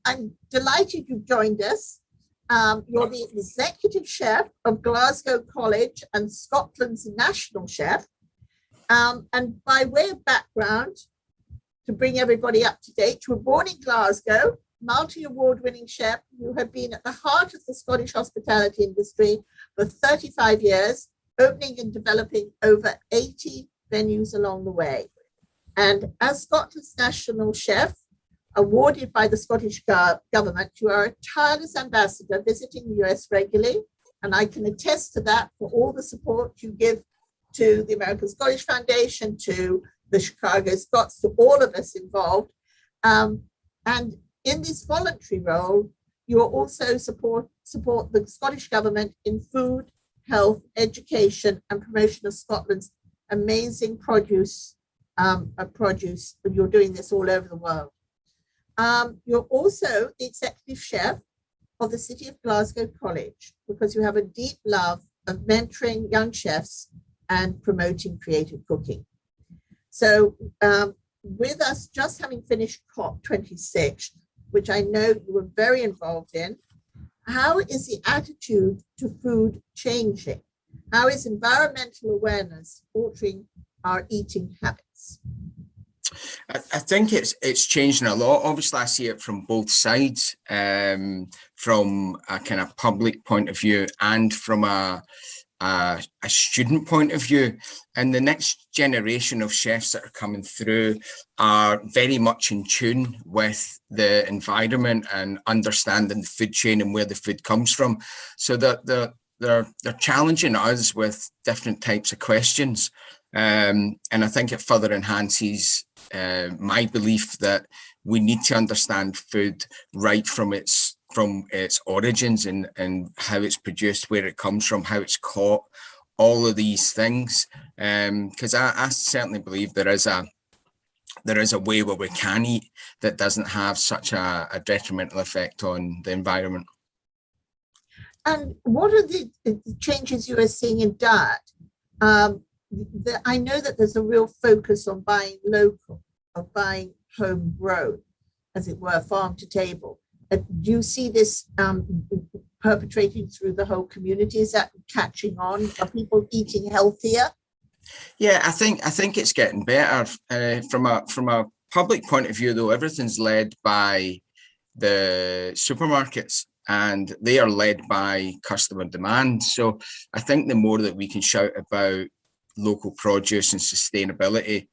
I'm delighted you've joined us. You're the executive chef of Glasgow College and Scotland's national chef. And by way of background, to bring everybody up to date, you were born in Glasgow, multi-award-winning chef who have been at the heart of the Scottish hospitality industry for 35 years, opening and developing over 80 venues along the way. And as Scotland's national chef, awarded by the Scottish government, you are a tireless ambassador visiting the US regularly. And I can attest to that for all the support you give to the American Scottish Foundation, to the Chicago Scots, to all of us involved. And in this voluntary role, you also support the Scottish government in food, health, education, and promotion of Scotland's amazing produce. You're doing this all over the world. You're also the executive chef of the City of Glasgow College because you have a deep love of mentoring young chefs and promoting creative cooking. So with us just having finished COP26, which I know you were very involved in, how is the attitude to food changing? How is environmental awareness altering our eating habits? I think it's changing a lot. Obviously, I see it from both sides, from a kind of public point of view and from a student point of view. And the next generation of chefs that are coming through are very much in tune with the environment and understanding the food chain and where the food comes from. So that they're challenging us with different types of questions. And I think it further enhances my belief that we need to understand food right from its origins and how it's produced, where it comes from, how it's caught, all of these things. Because I certainly believe there is a way where we can eat that doesn't have such a detrimental effect on the environment. And what are the changes you are seeing in diet? I know that there's a real focus on buying local, of buying homegrown, as it were, farm to table. Do you see this perpetrating through the whole community? Is that catching on? Are people eating healthier? Yeah, I think it's getting better. From a public point of view, though, everything's led by the supermarkets, and they are led by customer demand. So I think the more that we can shout about local produce and sustainability,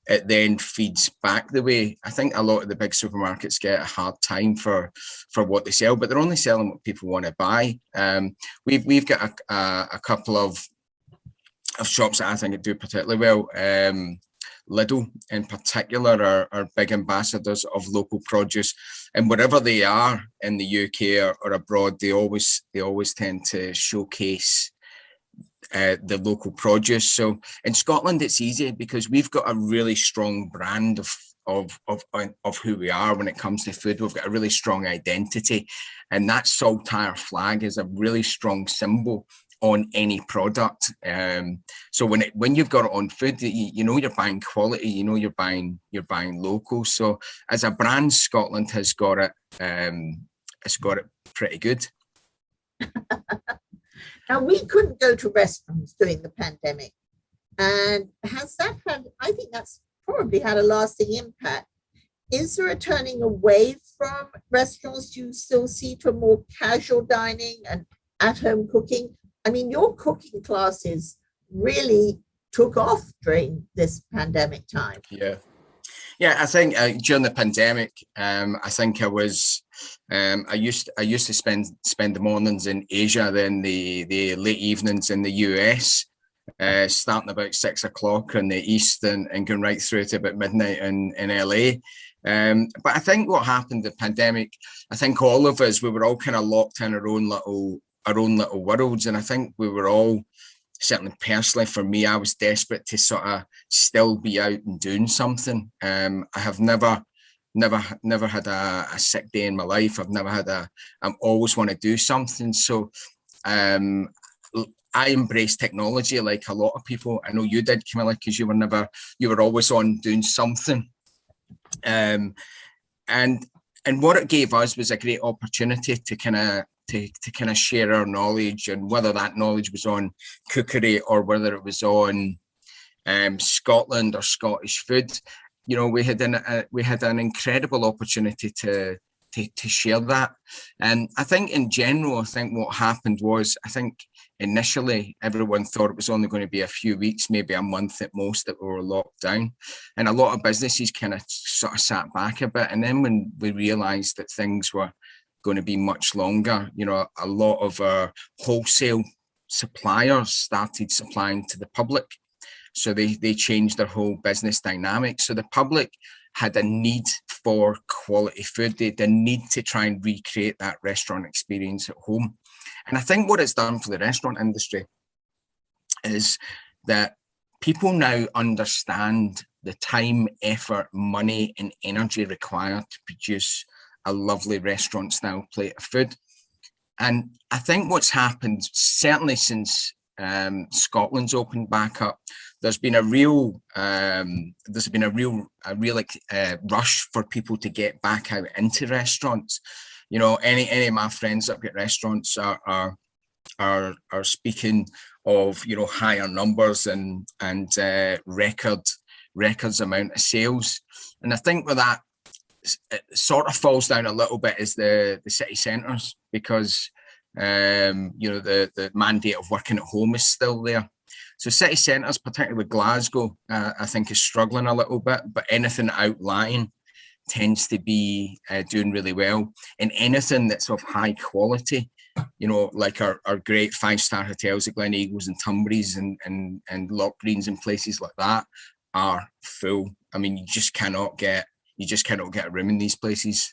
it then feeds back the way. I think a lot of the big supermarkets get a hard time for what they sell, but they're only selling what people want to buy. We've got a couple of shops that I think do particularly well. Lidl in particular are big ambassadors of local produce, and wherever they are in the UK or abroad, they always tend to showcase the local produce. So in Scotland, it's easy because we've got a really strong brand of who we are when it comes to food. We've got a really strong identity, and that saltire flag is a really strong symbol on any product. So when you've got it on food, you know you're buying quality, you know you're buying local. So as a brand, Scotland has got it. It's got it pretty good. Now, we couldn't go to restaurants during the pandemic. And has that had, I think that's probably had a lasting impact. Is there a turning away from restaurants? Do you still see to more casual dining and at-home cooking? I mean, your cooking classes really took off during this pandemic time. Yeah, I think during the pandemic, I think I used to spend the mornings in Asia, then the late evenings in the US, starting about 6 o'clock in the East and going right through to about midnight in LA. But I think what happened, the pandemic, I think all of us, we were all kind of locked in our own little worlds. And I think we were all, certainly personally for me, I was desperate to sort of still be out and doing something. I have never had a sick day in my life. I've never had I always want to do something. So I embraced technology like a lot of people. I know you did, Camilla, because you were always on doing something. And And what it gave us was a great opportunity to kind of share our knowledge, and whether that knowledge was on cookery or whether it was on Scotland or Scottish food. You know, we had an incredible opportunity to share that. And I think in general, I think what happened was, I think initially everyone thought it was only going to be a few weeks, maybe a month at most, that we were locked down. And a lot of businesses kind of sort of sat back a bit. And then when we realized that things were going to be much longer, you know, a lot of our wholesale suppliers started supplying to the public. So they changed their whole business dynamic. So the public had a need for quality food. They had a need to try and recreate that restaurant experience at home. And I think what it's done for the restaurant industry is that people now understand the time, effort, money, and energy required to produce a lovely restaurant style plate of food. And I think what's happened, certainly since Scotland's opened back up, there's been a real rush for people to get back out into restaurants. You know, any of my friends that get restaurants are speaking of, you know, higher numbers and records amount of sales. And I think with that, it sort of falls down a little bit is the city centres, because you know, the mandate of working at home is still there. So city centres, particularly with Glasgow, I think is struggling a little bit, but anything outlying tends to be doing really well. And anything that's of high quality, you know, like our great 5-star hotels at Glen Eagles and Tunbury's and Loch Greens and places like that are full. I mean, you just cannot get a room in these places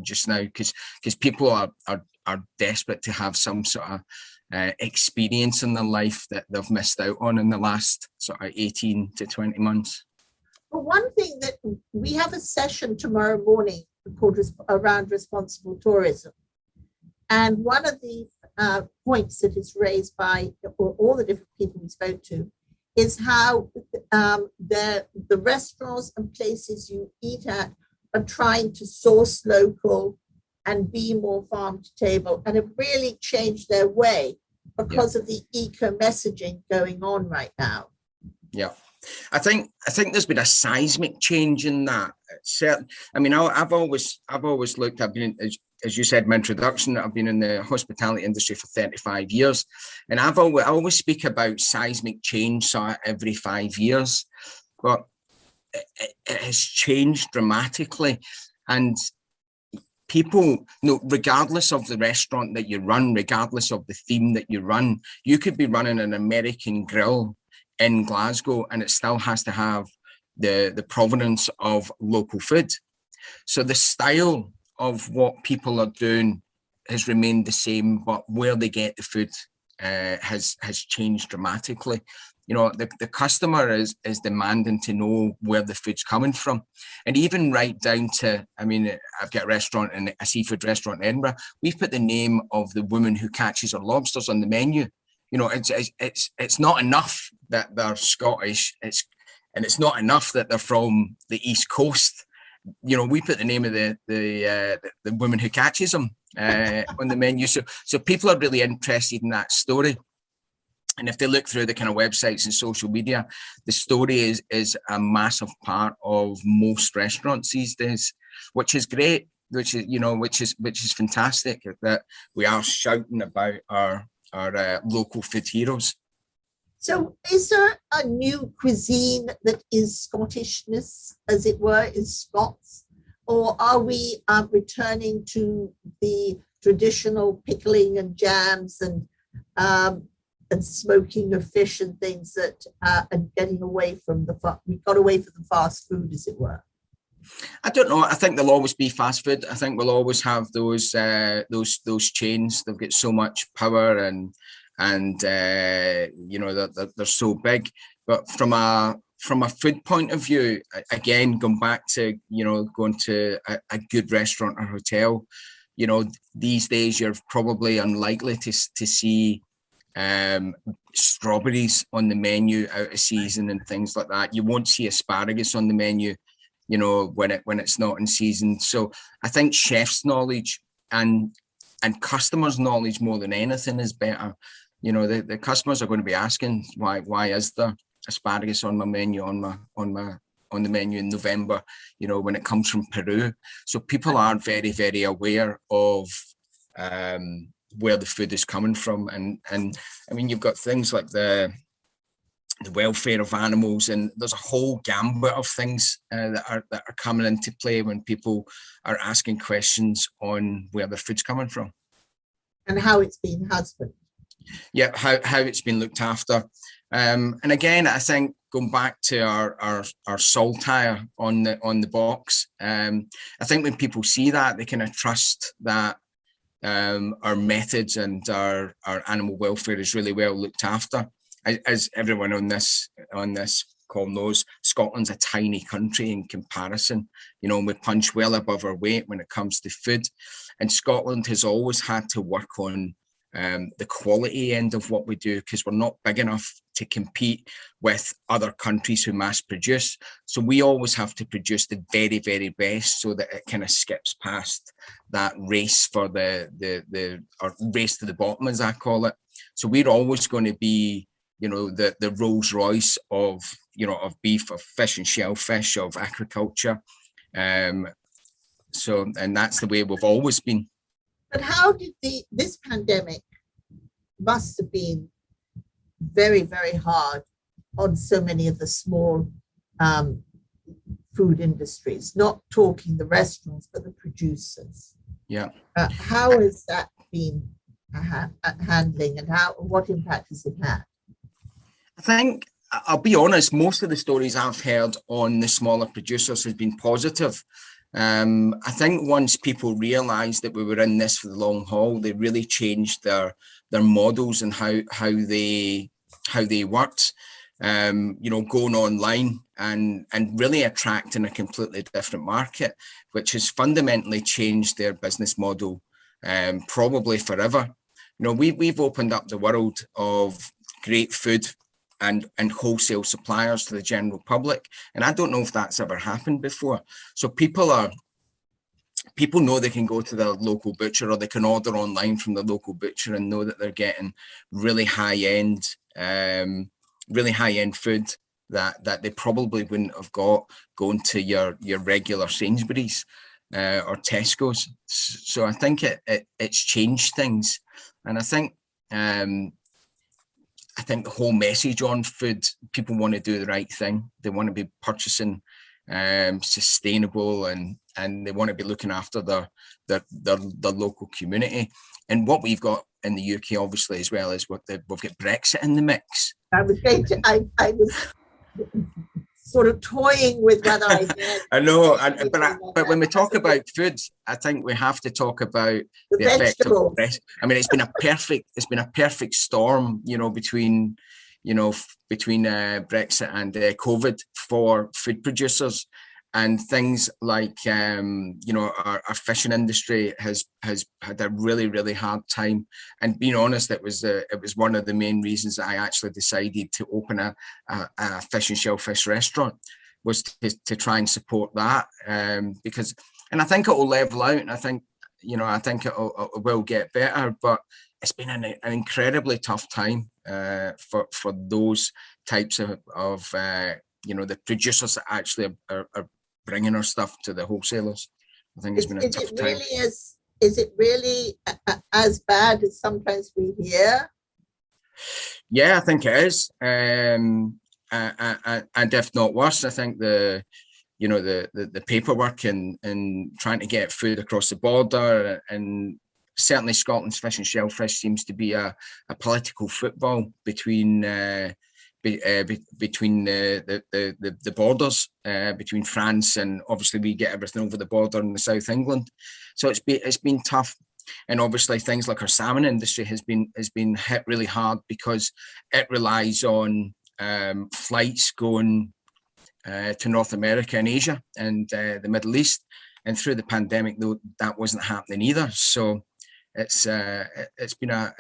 just now, because people are desperate to have some sort of experience in their life that they've missed out on in the last sort of 18 to 20 months. Well, one thing that we have a session tomorrow morning called around responsible tourism. And one of the points that is raised by all the different people we spoke to is how the restaurants and places you eat at are trying to source local and be more farm to table, and have really changed their way because of the eco messaging going on right now. Yeah, I think there's been a seismic change in that. I mean, I've always looked. I've been, as you said in my introduction, I've been in the hospitality industry for 35 years, and I always speak about seismic change, so every 5 years, but it has changed dramatically. And people, regardless of the restaurant that you run, regardless of the theme that you run, you could be running an American grill in Glasgow and it still has to have the provenance of local food. So the style of what people are doing has remained the same, but where they get the food has changed dramatically. You know, the customer is demanding to know where the food's coming from. And even right down to, I mean, I've got a seafood restaurant in Edinburgh. We've put the name of the woman who catches our lobsters on the menu. You know, it's not enough that they're Scottish. It's not enough that they're from the East Coast. You know, we put the name of the woman who catches them on the menu. So people are really interested in that story. And if they look through the kind of websites and social media, the story is a massive part of most restaurants these days, which is great, which is fantastic that we are shouting about our local food heroes. So is there a new cuisine that is Scottishness, as it were, is Scots? Or are we returning to the traditional pickling and jams and smoking of fish and things that and getting away from we got away from the fast food, as it were? I don't know. I think there'll always be fast food. I think we'll always have those chains. They've got so much power and you know, they're so big. But from a food point of view, again, going back to, you know, going to a good restaurant or hotel, you know, these days you're probably unlikely to see strawberries on the menu out of season and things like that. You won't see asparagus on the menu when it's not in season. So I think chef's knowledge and customers' knowledge more than anything is better. The customers are going to be asking why is there asparagus on my menu on the menu in November, when it comes from Peru. So people are very, very aware of where the food is coming from. And I mean, you've got things like the welfare of animals, and there's a whole gambit of things that are coming into play when people are asking questions on where the food's coming from. And how it's been husbanded. Yeah, how it's been looked after. And again, I think going back to our saltire on the box, I think when people see that, they kind of trust that our methods and our animal welfare is really well looked after. As everyone on this call knows, Scotland's a tiny country in comparison. We punch well above our weight when it comes to food, and Scotland has always had to work on the quality end of what we do, because we're not big enough to compete with other countries who mass produce. So we always have to produce the very, very best, so that it kind of skips past that race for the race to the bottom, as I call it. So we're always going to be, the Rolls Royce of beef, of fish and shellfish, of agriculture. And that's the way we've always been. But how did this pandemic must have been very, very hard on so many of the small food industries, not talking the restaurants, but the producers. Yeah. How has that been handling, and what impact has it had? I think, I'll be honest, most of the stories I've heard on the smaller producers has been positive. I think once people realised that we were in this for the long haul, they really changed their models and how they worked. Going online and really attracting a completely different market, which has fundamentally changed their business model, probably forever. We've opened up the world of great food and wholesale suppliers to the general public, and I don't know if that's ever happened before. So people know they can go to their local butcher, or they can order online from the local butcher and know that they're getting really high end food that they probably wouldn't have got going to your regular Sainsbury's or Tesco's. So I think it's changed things, and I think the whole message on food, people want to do the right thing. They want to be purchasing sustainable, and they want to be looking after their local community. And what we've got in the UK, obviously, as well, is we've got Brexit in the mix. I was sort of toying with whether I did. I know, but when we talk about food, I think we have to talk about the effect of Brexit. I mean, it's been a perfect storm, between Brexit and COVID for food producers, and things like our fishing industry has had a really, really hard time. And being honest, it was one of the main reasons that I actually decided to open a fish and shellfish restaurant, was to try and support that, because, and I think it will level out, and I think it will get better, but it's been an incredibly tough time for those types of the producers that actually are bringing our stuff to the wholesalers. I think it's been a tough time. Is it really as bad as sometimes we hear? Yeah, I think it is, and if not worse. I think the paperwork and trying to get food across the border, and certainly Scotland's fish and shellfish seems to be a political football between the borders, between France, and obviously we get everything over the border in the South England. So it's been tough, and obviously things like our salmon industry has been hit really hard, because it relies on flights going to North America and Asia and the Middle East, and through the pandemic, though, that wasn't happening either. So it's been a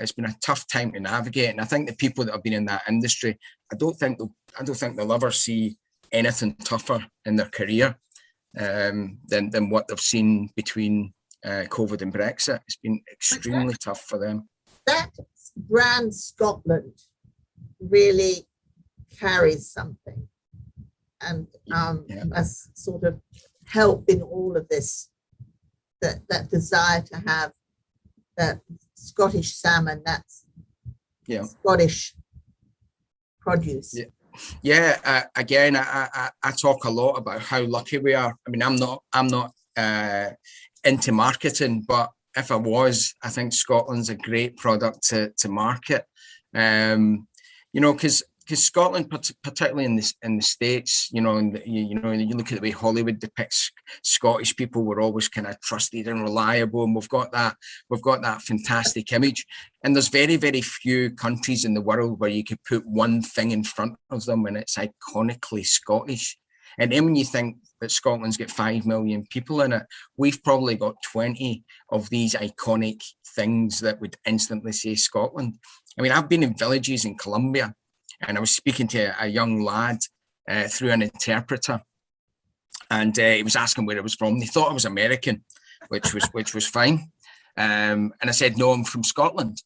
tough time to navigate, and I think the people that have been in that industry, I don't think they'll ever see anything tougher in their career. than what they've seen between COVID and Brexit. It's been extremely tough for them. That brand Scotland really carries something, and must sort of help in all of this. That desire to have that Scottish salmon, that's Scottish produce. Again, I talk a lot about how lucky we are. I mean, I'm not into marketing, but if I was, I think Scotland's a great product to market. Because Scotland, particularly in the States, you look at the way Hollywood depicts Scottish people, we're always kind of trusted and reliable, and we've got that fantastic image. And there's very, very few countries in the world where you could put one thing in front of them and it's iconically Scottish. And then when you think that Scotland's got 5 million people in it, we've probably got 20 of these iconic things that would instantly say Scotland. I mean, I've been in villages in Colombia, and I was speaking to a young lad through an interpreter, and he was asking where I was from. They thought I was American, which was fine. And I said, no, I'm from Scotland.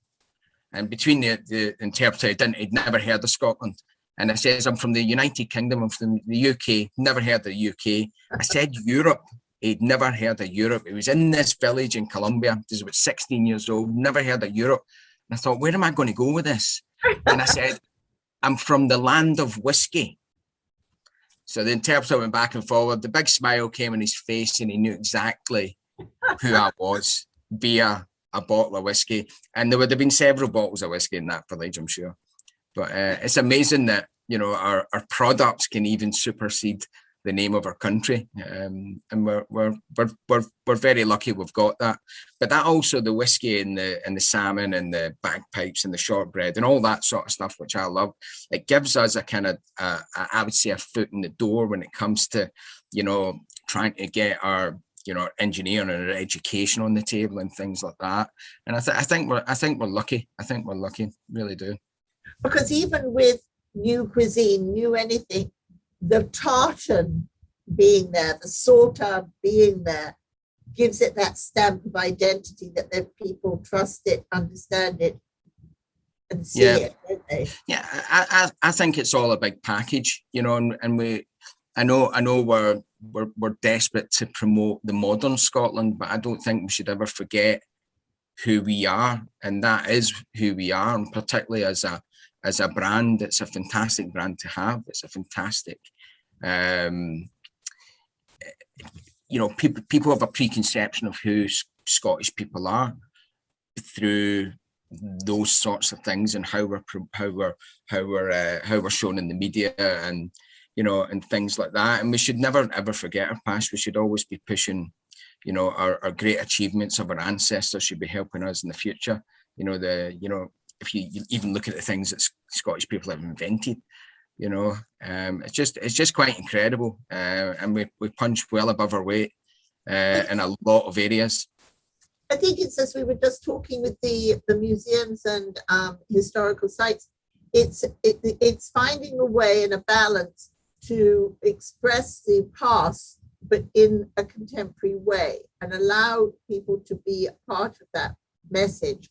And between the interpreter, he'd never heard of Scotland. And I says, I'm from the United Kingdom, I'm from the UK, never heard of the UK. I said Europe, he'd never heard of Europe. He was in this village in Colombia, he was about 16 years old, never heard of Europe. And I thought, where am I going to go with this? And I said, I'm from the land of whiskey. So the interpreter went back and forward. The big smile came on his face and he knew exactly who I was via a bottle of whiskey. And there would have been several bottles of whiskey in that village, I'm sure. But it's amazing that, our products can even supersede the name of our country. And we're very lucky we've got that. But that also, the whiskey and the salmon and the bagpipes and the shortbread and all that sort of stuff, which I love, it gives us a kind of, I would say, a foot in the door when it comes to, trying to get our, our engineering and our education on the table and things like that. And I think we're lucky. I think we're lucky, really do. Because even with new cuisine, new anything, the tartan being there, the sauter being there, gives it that stamp of identity that the people trust it, understand it, and see it, don't they? Yeah, I think it's all a big package, and I know we're desperate to promote the modern Scotland, but I don't think we should ever forget who we are, and that is who we are, and particularly as a brand, it's a fantastic brand to have. It's a fantastic, people have a preconception of who Scottish people are through those sorts of things and how we're shown in the media and and things like that. And we should never ever forget our past. We should always be pushing, our great achievements of our ancestors should be helping us in the future. If you even look at the things that Scottish people have invented, it's just quite incredible, and we punch well above our weight in a lot of areas. I think it's, as we were just talking with the museums and historical sites, it's finding a way and a balance to express the past, but in a contemporary way, and allow people to be a part of that message.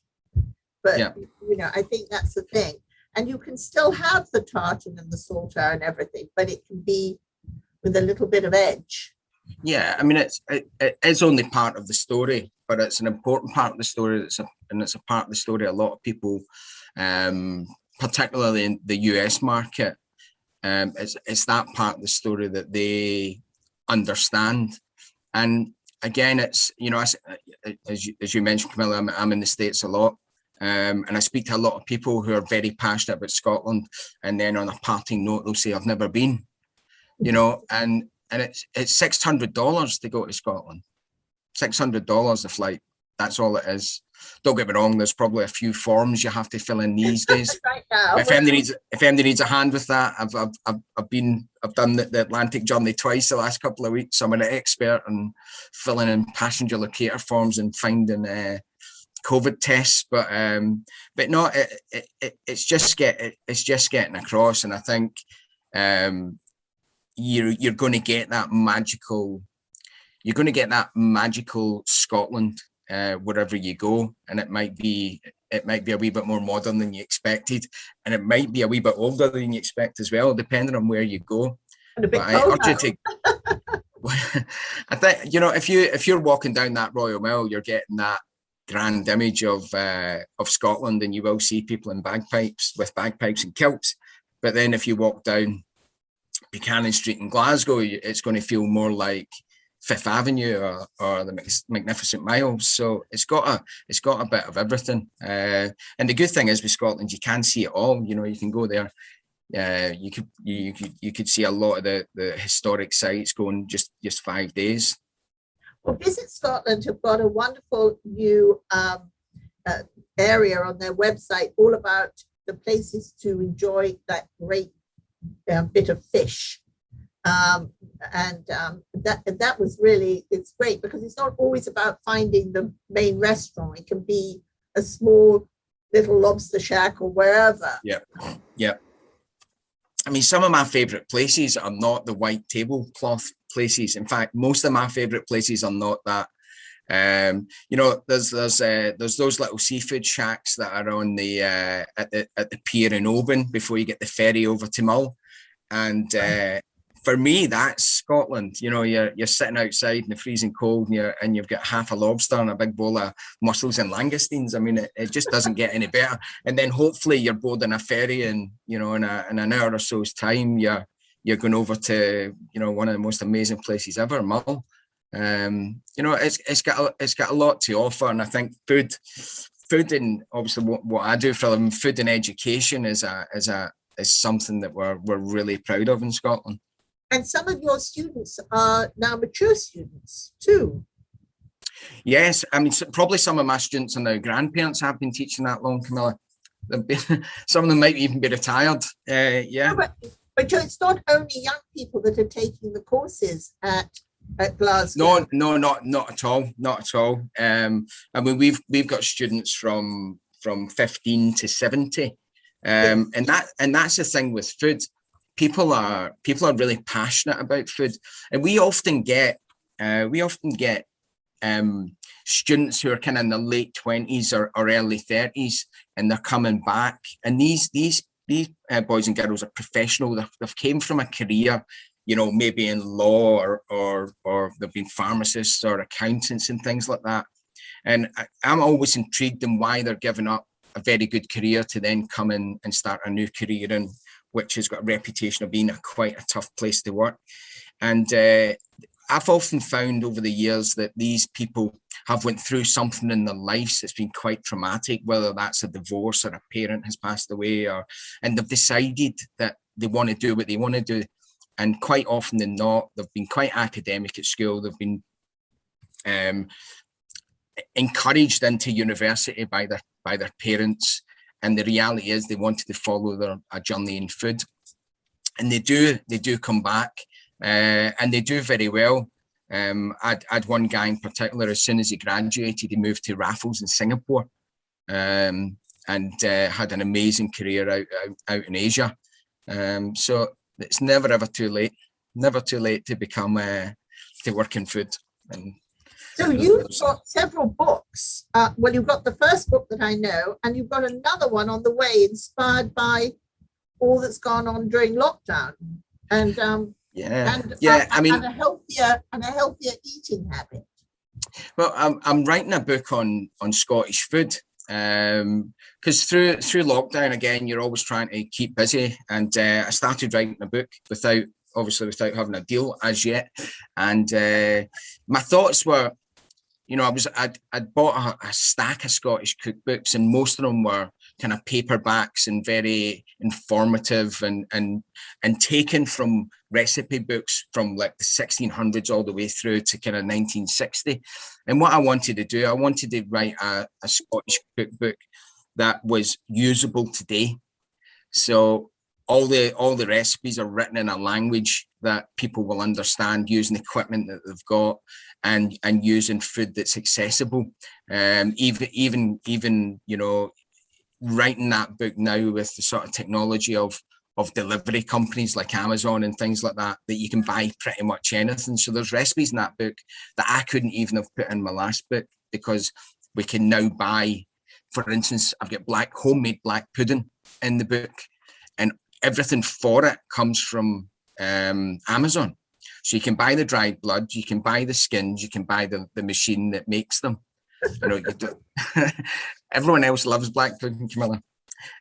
But, I think that's the thing. And you can still have the tartan and the sauter and everything, but it can be with a little bit of edge. Yeah, I mean, it is only part of the story, but it's an important part of the story. It's a part of the story a lot of people, particularly in the US market, it's that part of the story that they understand. And again, it's, as you mentioned, Camilla, I'm in the States a lot. And I speak to a lot of people who are very passionate about Scotland, and then on a parting note, they'll say, I've never been, and it's $600 to go to Scotland. $600 a flight. That's all it is. Don't get me wrong, there's probably a few forms you have to fill in these days. Right now. If anybody needs a hand with that, I've done the Atlantic journey twice the last couple of weeks. So I'm an expert in filling in passenger locator forms and finding COVID tests, but no, it's just getting across, and I think you're going to get that magical you're going to get that magical Scotland wherever you go, and it might be a wee bit more modern than you expected, and it might be a wee bit older than you expect as well, depending on where you go. And a bit But I urge you to. I think, you know, if you're walking down that Royal Mile, you're getting that grand image of Scotland, and you will see people in bagpipes and kilts. But then if you walk down Buchanan Street in Glasgow, it's going to feel more like Fifth Avenue or the Magnificent Mile. So it's got a bit of everything. And the good thing is with Scotland, you can see it all. You know, you can go there. You could see a lot of the historic sites going just 5 days. Well, Visit Scotland have got a wonderful new area on their website all about the places to enjoy that great bit of fish. That was really, it's great because it's not always about finding the main restaurant. It can be a small little lobster shack or wherever. Yeah. I mean, some of my favorite places are not the white tablecloth places. In fact, most of my favorite places are not that. You know, there's those little seafood shacks that are on the at the pier in Oban before you get the ferry over to Mull, and for me, that's Scotland. You know, you're sitting outside in the freezing cold, and you've got half a lobster and a big bowl of mussels and langoustines. I mean, it just doesn't get any better. And then hopefully you're boarding a ferry, and you know, in an hour or so's time, you're going over to, you know, one of the most amazing places ever, Mull. You know, it's got a lot to offer, and I think food, and obviously what I do for them, food and education is something that we're really proud of in Scotland. And some of your students are now mature students too. Yes, I mean, probably some of my students are now grandparents. Have been teaching that long, Camilla. Some of them might even be retired. Yeah. No, but it's not only young people that are taking the courses at Glasgow. No, not at all. Not at all. I mean, we've got students from 15 to 70, Yes. and that's the thing with food. People are really passionate about food, and we often get students who are kind of in their late 20s or early 30s, and they're coming back. And these boys and girls are professional. They've came from a career, you know, maybe in law or they've been pharmacists or accountants and things like that. And I'm always intrigued in why they're giving up a very good career to then come in and start a new career in which has got a reputation of being quite a tough place to work. And I've often found over the years that these people have went through something in their lives that's been quite traumatic, whether that's a divorce or a parent has passed away, and they've decided that they want to do what they want to do. And quite often than not, they've been quite academic at school. They've been encouraged into university by their parents. And the reality is they wanted to follow a journey in food. And they do come back, and they do very well. I had one guy in particular, as soon as he graduated, he moved to Raffles in Singapore, and had an amazing career out in Asia. So it's never ever too late to become to work in food. And so you've got several books. Well, you've got the first book that I know, and you've got another one on the way, inspired by all that's gone on during lockdown, and a healthier eating habit. Well, I'm writing a book on Scottish food, because through lockdown, again, you're always trying to keep busy, and I started writing a book without having a deal as yet. And my thoughts were, you know, I'd bought a stack of Scottish cookbooks, and most of them were kind of paperbacks and very informative and taken from recipe books from like the 1600s all the way through to kind of 1960. And what I wanted to do, I wanted to write a Scottish cookbook that was usable today. So all the recipes are written in a language that people will understand, using equipment that they've got, and using food that's accessible. Even you know, writing that book now with the sort of technology of delivery companies like Amazon and things like that, that you can buy pretty much anything. So there's recipes in that book that I couldn't even have put in my last book, because we can now buy, for instance, I've got homemade black pudding in the book, and everything for it comes from Amazon. So you can buy the dried blood, you can buy the skins, you can buy the machine that makes them. You know, you do. Everyone else loves black pudding, Camilla.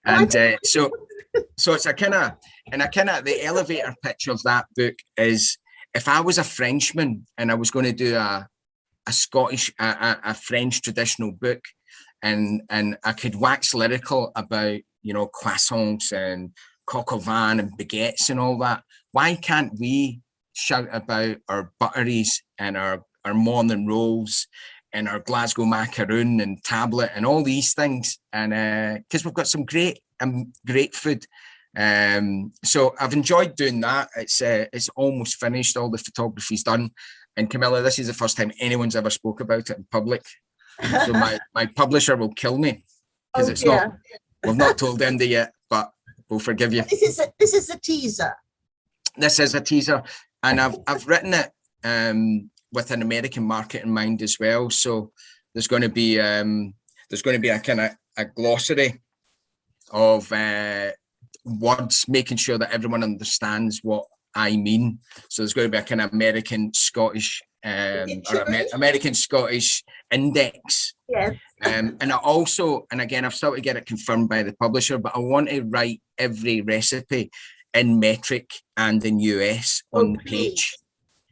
And so it's the elevator pitch of that book is, if I was a Frenchman and I was going to do a French traditional book, and I could wax lyrical about, you know, croissants and coq au vin and baguettes and all that, why can't we shout about our butteries and our morning rolls and our Glasgow macaroon and tablet and all these things? And because we've got some great food. So I've enjoyed doing that. It's almost finished. All the photography's done. And Camilla, this is the first time anyone's ever spoke about it in public. So my publisher will kill me, because we've not told Andy yet, but we'll forgive you. This is a teaser. This is a teaser, and I've written it with an American market in mind as well. So there's going to be a kind of a glossary of words, making sure that everyone understands what I mean. So there's going to be a kind of American Scottish American Scottish index. Yes. And I also, and again, I've still to get it confirmed by the publisher, but I want to write every recipe in metric and in US on the page.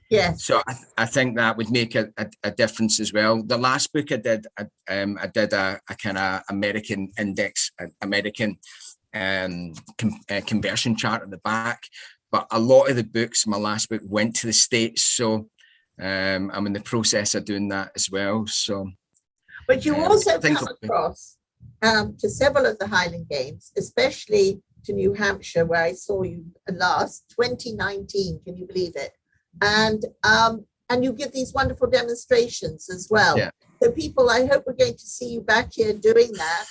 Yes. So I think that would make a difference as well. The last book I did a kind of American index, American conversion chart at the back. But a lot of the books, my last book, went to the States. So I'm in the process of doing that as well. So, but you also come across to several of the Highland Games, especially to New Hampshire, where I saw you last, 2019. Can you believe it? And you give these wonderful demonstrations as well. Yeah. So people, I hope we're going to see you back here doing that.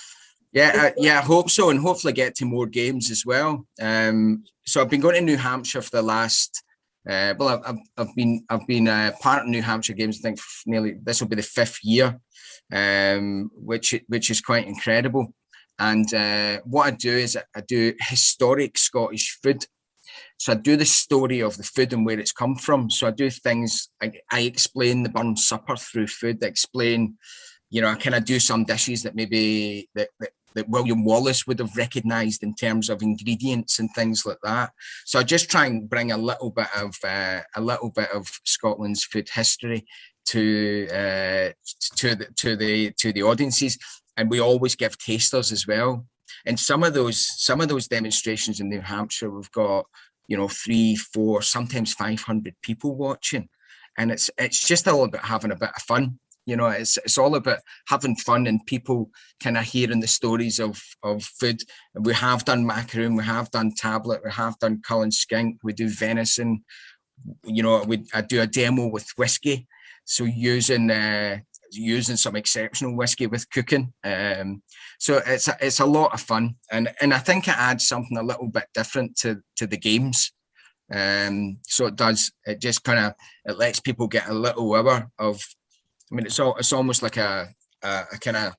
Yeah, I hope so, and hopefully get to more games as well. So I've been going to New Hampshire for the last. I've been part of New Hampshire Games. I think this will be the 5th year, which is quite incredible. And what I do is I do historic Scottish food. So I do the story of the food and where it's come from. So I do things. I explain the Burn Supper through food. I explain, you know, I kind of do some dishes that maybe that William Wallace would have recognised in terms of ingredients and things like that. So I just try and bring a little bit of Scotland's food history to the audiences, and we always give tasters as well. And some of those demonstrations in New Hampshire, we've got, you know, 300, 400, sometimes 500 people watching, and it's just all about having a bit of fun. You know, it's all about having fun and people kind of hearing the stories of food. We have done macaroon, we have done tablet, we have done Cullen skink, we do venison. You know, I do a demo with whiskey, so using some exceptional whiskey with cooking. So it's a lot of fun, and I think it adds something a little bit different to the games. So it does. It just kind of lets people get a little hour of. I mean, it's almost like a kind of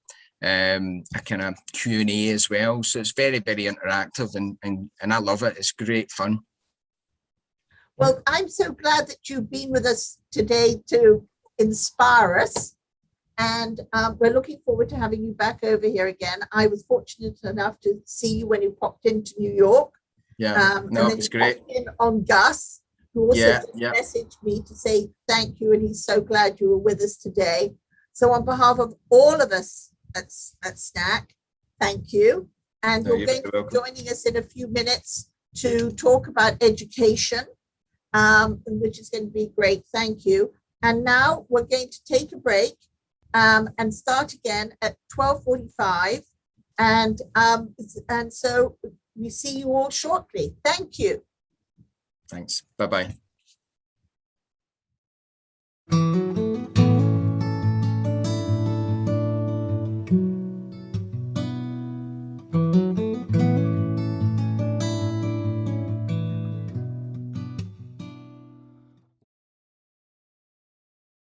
Q&A as well. So it's very, very interactive, and I love it. It's great fun. Well, I'm so glad that you've been with us today to inspire us. And we're looking forward to having you back over here again. I was fortunate enough to see you when you popped into New York. Yeah, no, and then it's great. In on Gus, who also yeah. messaged me to say thank you, and he's so glad you were with us today. So on behalf of all of us at Snack, thank you. And you're going to be joining us in a few minutes to talk about education, which is going to be great. Thank you. And now we're going to take a break and start again at 12:45. And so we see you all shortly. Thank you. Thanks. Bye-bye.